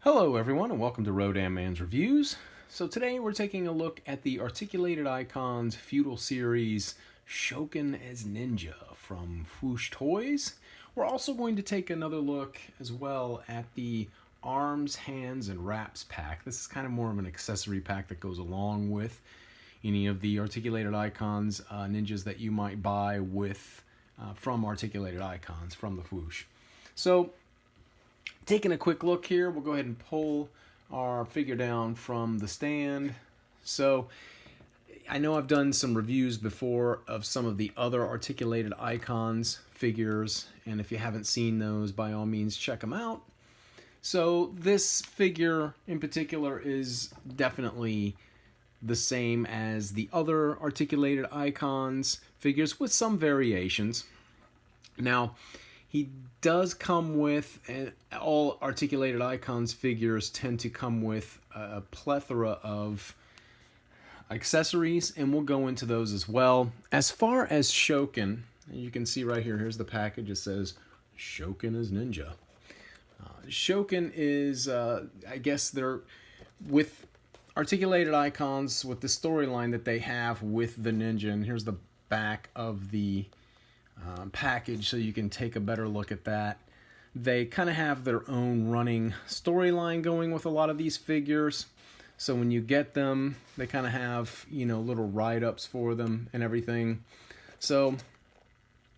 Hello everyone and welcome to Rodan Man's Reviews. So today we're taking a look at the Articulated Icons feudal series Shoken as Ninja from Fwoosh Toys. We're also going to take another look as well at the Arms, Hands, and Wraps pack. This is kind of more of an accessory pack that goes along with any of the Articulated Icons ninjas that you might buy with from Articulated Icons from the Fwoosh. So taking a quick look here, we'll go ahead and pull our figure down from the stand. So I know I've done some reviews before of some of the other Articulated Icons figures, and if you haven't seen those, by all means check them out. So this figure in particular is definitely the same as the other Articulated Icons figures with some variations. Now, he does come with, all Articulated Icons figures tend to come with a plethora of accessories, and we'll go into those as well. As far as Shoken, you can see right here, here's the package. It says, Shoken as Ninja. Shoken is, I guess they're, with Articulated Icons, with the storyline that they have with the ninja, and here's the back of the package so you can take a better look at that. They kind of have their own running storyline going with a lot of these figures. So when you get them, they kind of have, you know, little write-ups for them and everything. So,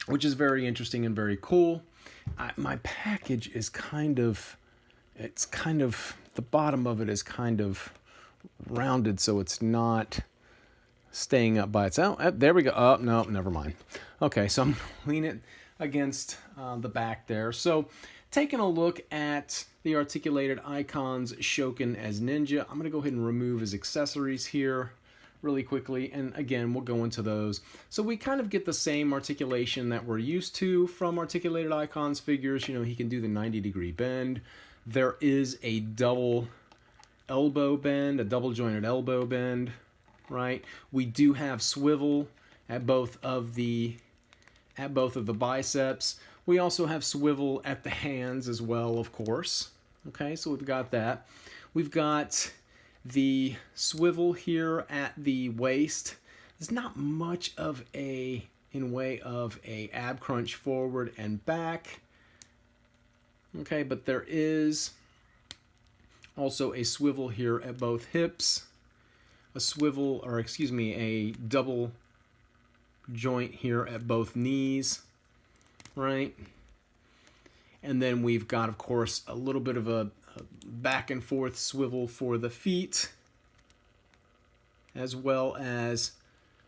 which is very interesting and very cool. My package is the bottom of it is kind of rounded, so it's not staying up by itself. Oh, there we go. Oh, no, never mind. Okay, so I'm leaning it against the back there. So taking a look at the Articulated Icons Shoken as Ninja, I'm going to go ahead and remove his accessories here really quickly. And again, we'll go into those. So we kind of get the same articulation that we're used to from Articulated Icons figures. You know, he can do the 90-degree bend. There is a double elbow bend, a double jointed elbow bend, right? We do have swivel at both of the biceps. We also have swivel at the hands as well, of course. Okay, so we've got that. We've got the swivel here at the waist. There's not much of in way of a ab crunch forward and back. Okay, but there is also a swivel here at both hips. A double joint here at both knees, right? And then we've got, of course, a little bit of a back and forth swivel for the feet, as well as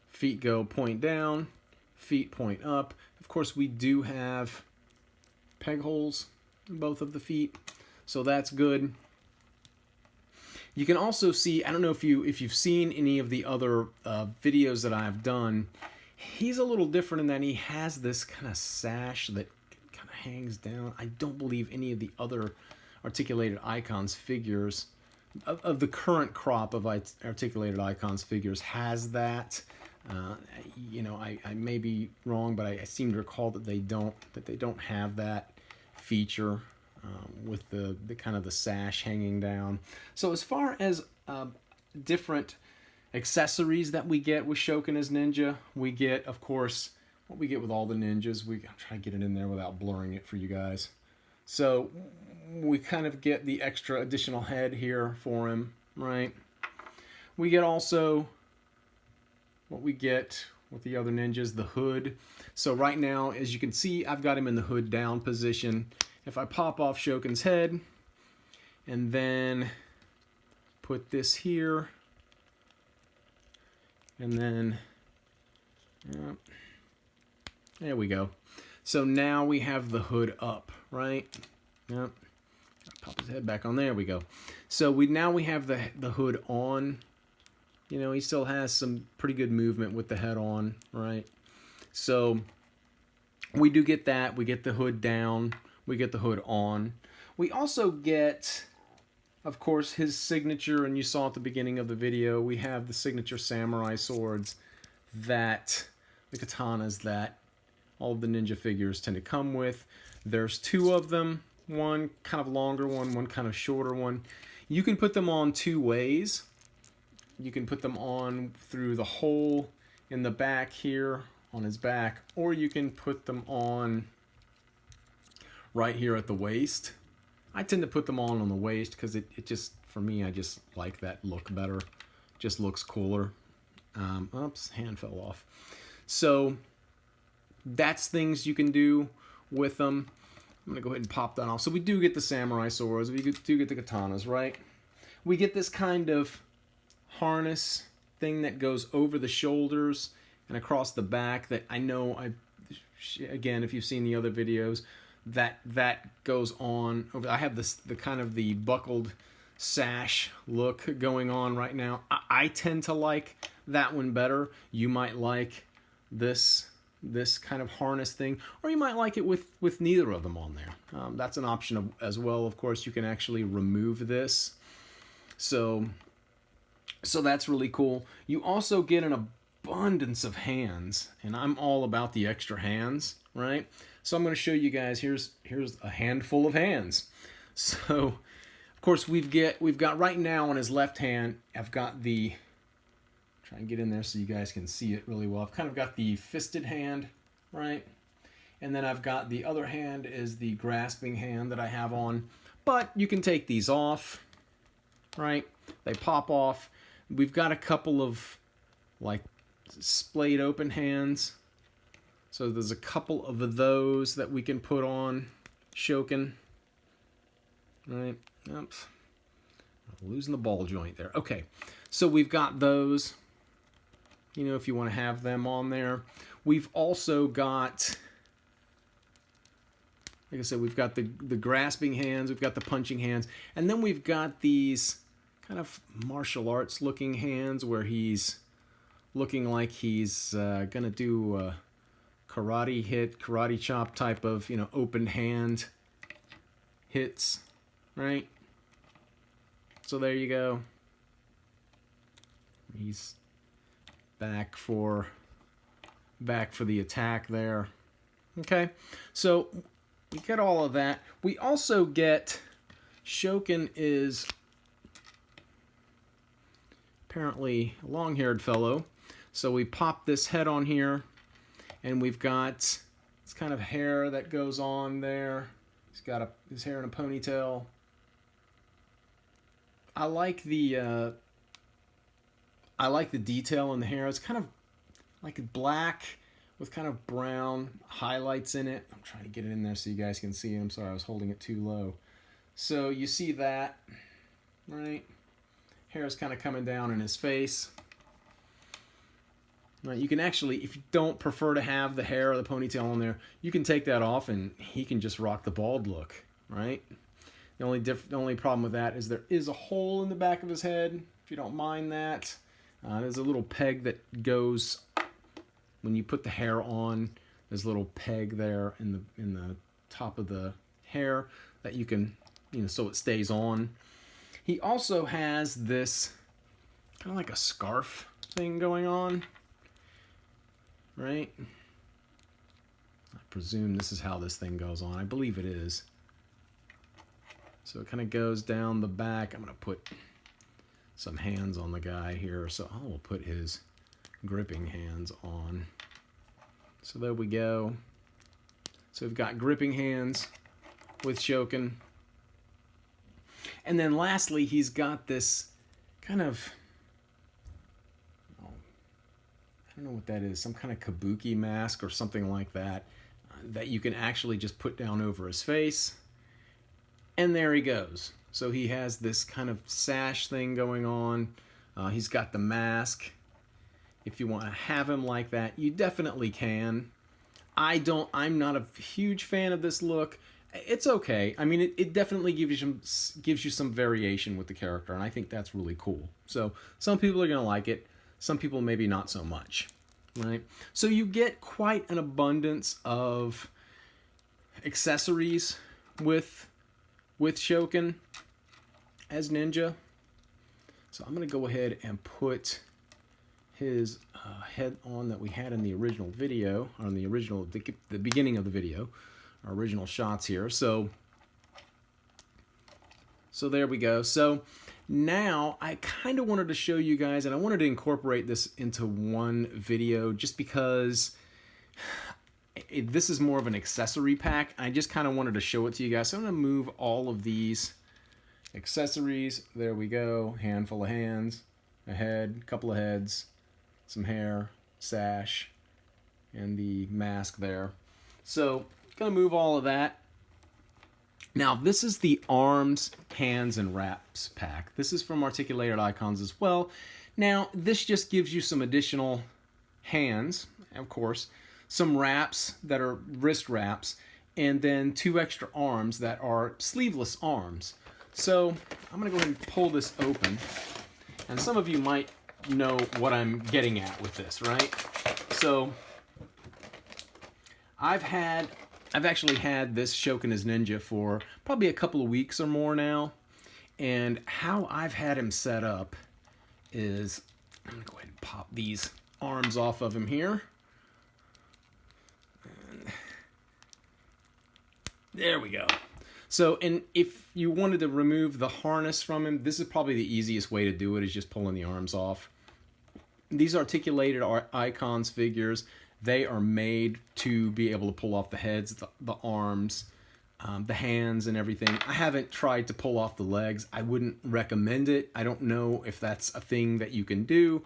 feet go point down, feet point up. Of course, we do have peg holes in both of the feet, so that's good. You can also see, I don't know if you've seen any of the other videos that I've done, he's a little different in that he has this kind of sash that kind of hangs down. I don't believe any of the other Articulated Icons figures, of the current crop of Articulated Icons figures, has that. You know, I may be wrong, but I seem to recall that they don't have that feature. With the kind of the sash hanging down. So as far as different accessories that we get with Shoken as Ninja, we get, of course, what we get with all the ninjas. I'm trying to get it in there without blurring it for you guys. So we kind of get the extra additional head here for him, right? We get also what we get with the other ninjas, the hood. So right now, as you can see, I've got him in the hood down position. If I pop off Shoken's head and then put this here, and then, there we go. So now we have the hood up, right? Yep. Pop his head back on. There we go. So now we have the hood on. You know, he still has some pretty good movement with the head on, right? So we do get that. We get the hood down. We get the hood on. We also get, of course, his signature, and you saw at the beginning of the video, we have the signature samurai swords, the katanas that all of the ninja figures tend to come with. There's two of them. one kind of longer one, one kind of shorter one. You can put them on two ways. You can put them on through the hole in the back here on his back, or you can put them on right here at the waist. I tend to put them on the waist because it just, for me, I just like that look better. Just looks cooler. Oops, hand fell off. So that's things you can do with them. I'm going to go ahead and pop that off. So we do get the samurai swords. We do get the katanas, right? We get this kind of harness thing that goes over the shoulders and across the back that I know, again, if you've seen the other videos, that goes on over. I have the kind of the buckled sash look going on right now. I tend to like that one better. You might like this kind of harness thing, or you might like it with neither of them on there. That's an option as well. Of course, you can actually remove this. So that's really cool. You also get an abundance of hands, and I'm all about the extra hands, right? So I'm going to show you guys, here's a handful of hands. So, of course, we've got right now on his left hand, I've got the, try and get in there so you guys can see it really well. I've kind of got the fisted hand, right? And then I've got the other hand is the grasping hand that I have on. But you can take these off, right? They pop off. We've got a couple of like splayed open hands. So there's a couple of those that we can put on Shoken. Right. Oops. I'm losing the ball joint there. Okay. So we've got those. You know, if you want to have them on there. We've also got, like I said, we've got the grasping hands. We've got the punching hands. And then we've got these kind of martial arts looking hands where he's looking like he's going to do karate chop type of, you know, open hand hits, right? So there you go. He's back for the attack there. Okay, so we get all of that. We also get, Shoken is apparently a long-haired fellow. So we pop this head on here, and we've got this kind of hair that goes on there. He's got his hair in a ponytail. I like the detail in the hair. It's kind of like black with kind of brown highlights in it. I'm trying to get it in there so you guys can see it. I'm sorry, I was holding it too low. So you see that, right? Hair is kind of coming down in his face. Right, you can actually, if you don't prefer to have the hair or the ponytail on there, you can take that off and he can just rock the bald look, right? The only problem with that is there is a hole in the back of his head, if you don't mind that. There's a little peg that goes, when you put the hair on, there's a little peg there in the top of the hair that you can, you know, so it stays on. He also has this kind of like a scarf thing going on. Right? I presume this is how this thing goes on. I believe it is. So it kind of goes down the back. I'm going to put some hands on the guy here. So I will put his gripping hands on. So there we go. So we've got gripping hands with Shoken. And then lastly, he's got this kind of, I don't know what that is, some kind of kabuki mask or something like that, that you can actually just put down over his face. And there he goes. So he has this kind of sash thing going on. He's got the mask. If you want to have him like that, you definitely can. I'm not a huge fan of this look. It's okay. I mean, it definitely gives you some variation with the character, and I think that's really cool. So some people are going to like it. Some people maybe not so much, right? So you get quite an abundance of accessories with Shoken as Ninja. So I'm going to go ahead and put his head on that we had in the original video, on the beginning of the video, our original shots here. So So there we go. So now I kind of wanted to show you guys, and I wanted to incorporate this into one video just because this is more of an accessory pack. I just kind of wanted to show it to you guys. So I'm going to move all of these accessories. There we go. Handful of hands, a head, couple of heads, some hair, sash, and the mask there. So going to move all of that. Now, this is the arms, hands, and wraps pack. This is from Articulated Icons as well. Now, this just gives you some additional hands, of course, some wraps that are wrist wraps, and then 2 extra arms that are sleeveless arms. So I'm going to go ahead and pull this open, and some of you might know what I'm getting at with this, right? So I've actually had this Shoken as Ninja for probably a couple of weeks or more now, and how I've had him set up is, I'm going to go ahead and pop these arms off of him here. And there we go. So, and if you wanted to remove the harness from him, this is probably the easiest way to do it, is just pulling the arms off. These Articulated Icons figures, they are made to be able to pull off the heads, the arms, the hands, and everything. I haven't tried to pull off the legs. I wouldn't recommend it. I don't know if that's a thing that you can do,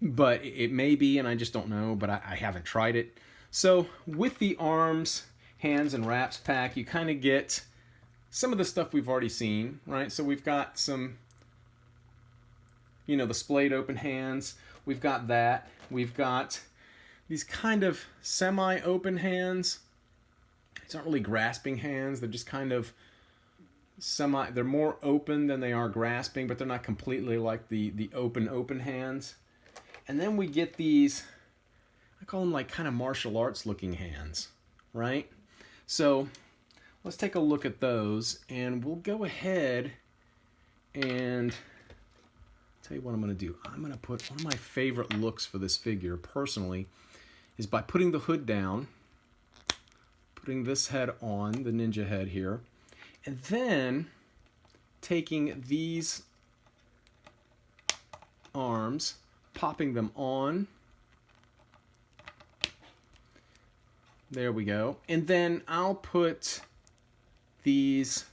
but it may be, and I just don't know, but I haven't tried it. So with the arms, hands, and wraps pack, you kind of get some of the stuff we've already seen, right? So we've got some, you know, the splayed open hands. We've got that. We've got these kind of semi-open hands. These aren't really grasping hands. They're just kind of they're more open than they are grasping, but they're not completely like the open hands. And then we get these, I call them like kind of martial arts looking hands, right? So let's take a look at those, and we'll go ahead and tell you what I'm going to do. I'm going to put one of my favorite looks for this figure personally is by putting the hood down, putting this head on, the ninja head here, and then taking these arms, popping them on. There we go. And then I'll put these,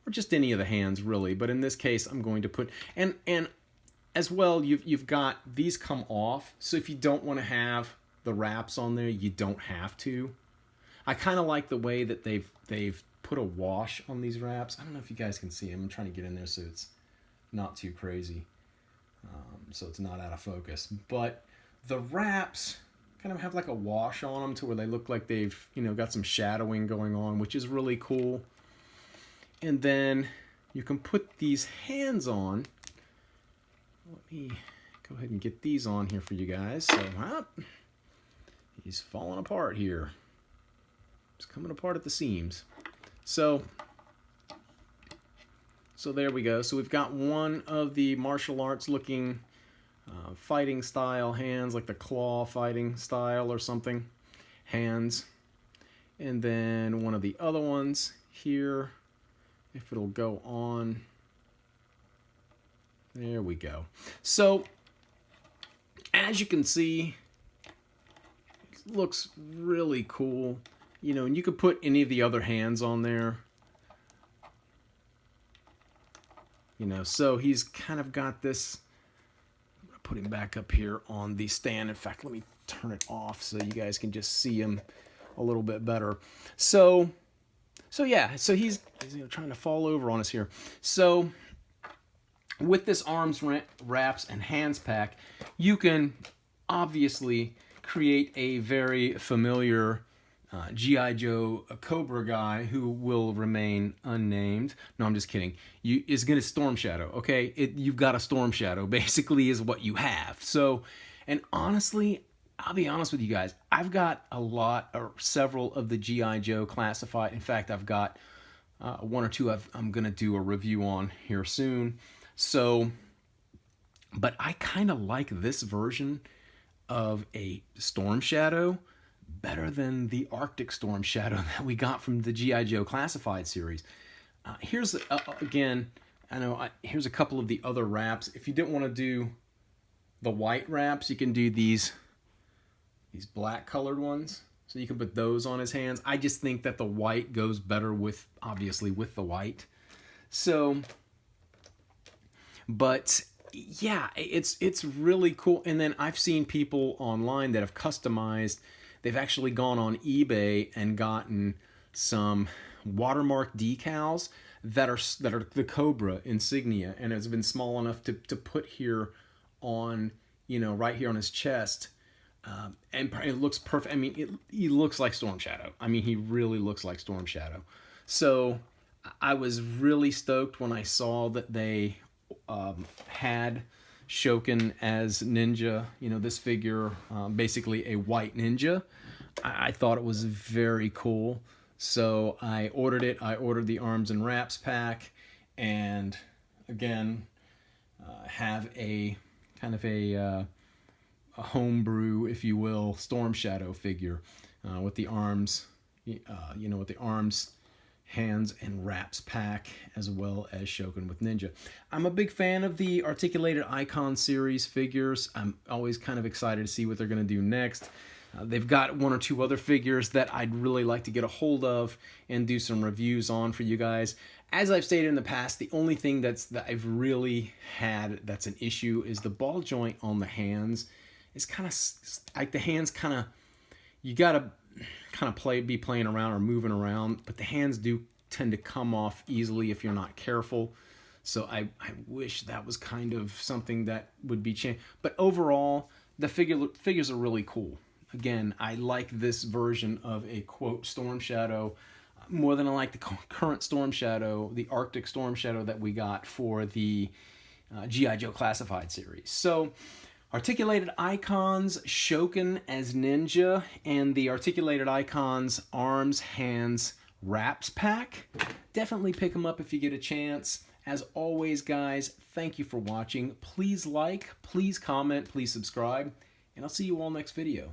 or just any of the hands really, but in this case I'm going to put, and as well, you've got these come off, so if you don't want to have the wraps on there, you don't have to. I kind of like the way that they've put a wash on these wraps. I don't know if you guys can see them. I'm trying to get in there so it's not too crazy, so it's not out of focus. But the wraps kind of have like a wash on them to where they look like they've, you know, got some shadowing going on, which is really cool. And then you can put these hands on. Let me go ahead and get these on here for you guys. So, he's falling apart here. It's coming apart at the seams. So there we go. So we've got one of the martial arts looking fighting style hands, like the claw fighting style or something, hands. And then one of the other ones here, if it'll go on. There we go. So as you can see, it looks really cool. You know, and you could put any of the other hands on there. You know, so he's kind of got this. I'm going to put him back up here on the stand. In fact, let me turn it off so you guys can just see him a little bit better. So yeah, so he's you know, trying to fall over on us here. So with this arms wraps and hands pack, you can obviously create a very familiar G.I. Joe Cobra guy who will remain unnamed. No, I'm just kidding. Is going to Storm Shadow, okay? You've got a Storm Shadow, basically, is what you have. So, and honestly, I'll be honest with you guys. I've got a lot, or several of the G.I. Joe classified. In fact, I've got one or two I'm going to do a review on here soon. So, but I kind of like this version of a Storm Shadow better than the Arctic Storm Shadow that we got from the G.I. Joe Classified series. Here's, again, here's a couple of the other wraps. If you didn't want to do the white wraps, you can do these black colored ones. So you can put those on his hands. I just think that the white goes better with, obviously, with the white. So, but yeah, it's really cool. And then I've seen people online that have customized. They've actually gone on eBay and gotten some watermark decals that are the Cobra insignia, and it's been small enough to put here on, right here on his chest. And it looks perfect. I mean, he looks like Storm Shadow. I mean, he really looks like Storm Shadow. So I was really stoked when I saw that they had Shoken as Ninja. This figure, basically a white ninja. I thought it was very cool. So I ordered it. I ordered the Arms and Wraps pack. And again, have a kind of a homebrew, if you will, Storm Shadow figure with the arms, with the arms, hands, and wraps pack, as well as Shoken with Ninja. I'm a big fan of the Articulated Icon series figures. I'm always kind of excited to see what they're going to do next. They've got one or two other figures that I'd really like to get a hold of and do some reviews on for you guys. As I've stated in the past, the only thing that I've really had that's an issue is the ball joint on the hands. It's kind of like the hands kind of, you gotta kind of be playing around or moving around, but the hands do tend to come off easily if you're not careful. So I wish that was kind of something that would be changed. But overall, the figures are really cool. Again, I like this version of a, quote, Storm Shadow more than I like the current Storm Shadow, the Arctic Storm Shadow that we got for the G.I. Joe Classified series. So, Articulated Icons, Shoken as Ninja, and the Articulated Icons Arms, Hands, Wraps pack. Definitely pick them up if you get a chance. As always, guys, thank you for watching. Please like, please comment, please subscribe, and I'll see you all next video.